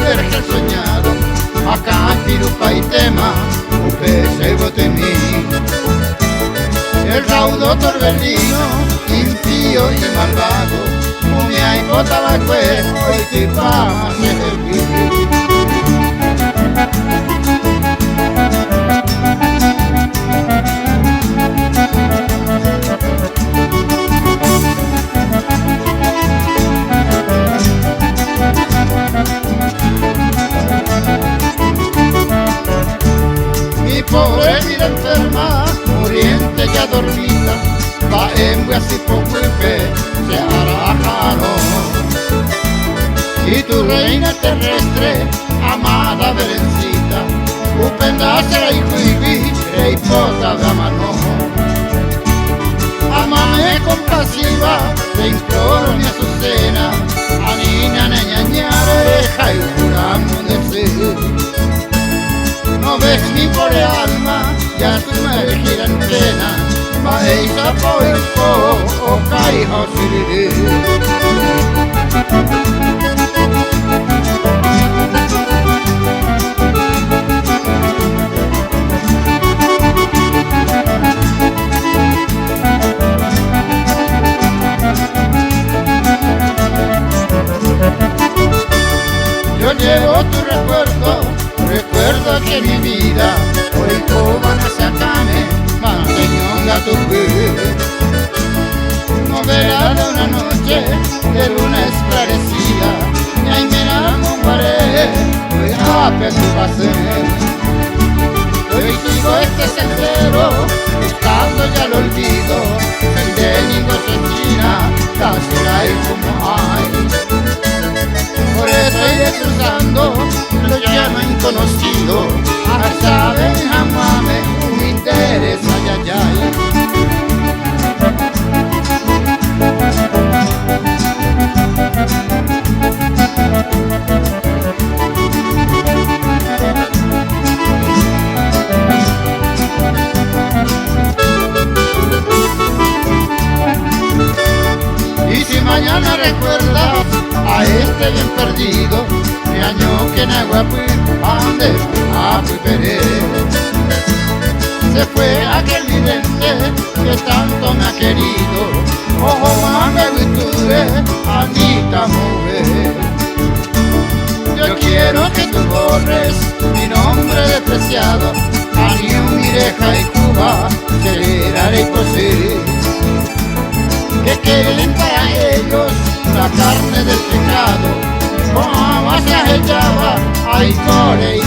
vergel soñado, acá pirupa y tema, upesego de mí. El raudo torbellino, impío y malvado, mumia y botabacue, hoy te fama se mi pobre vida enferma, muriente ya dormida, va en así poco se arajaron. Y tu reina terrestre, amada Berencita, upenda será y juivi, rey pota de mano. Amame compasiva, te imploro mi azucena, anina ñañare, jaipuramo de ser. No ves mi pobre alma, ya tu me gira en pena, maíza poipo, o caijo siriri. Yo llevo tu recuerdo que mi vida, hoy como nasacame, manteñonga tu piel. Novela de una noche, de luna esclarecida, y ahí me enamoré, hoy ape tu paseo. Hoy sigo este sendero, buscando ya el olvido, el de Nico China, casi la hay como hay. Por eso iré cruzando lo llano inconocido, a saber jamás me interesa, ay, ay. Y si mañana recuerdas a este bien perdido, mi año que naguapui, ande, apuiperé. Se fue aquel vidente que tanto me ha querido, ojo mame huituve, Anita mujer. Yo quiero que tú borres mi nombre despreciado, Aniu, Mireja y Cuba, Cererare y Posé. Que queden para ellos la carne del pecado, como se hallaba, ay, core y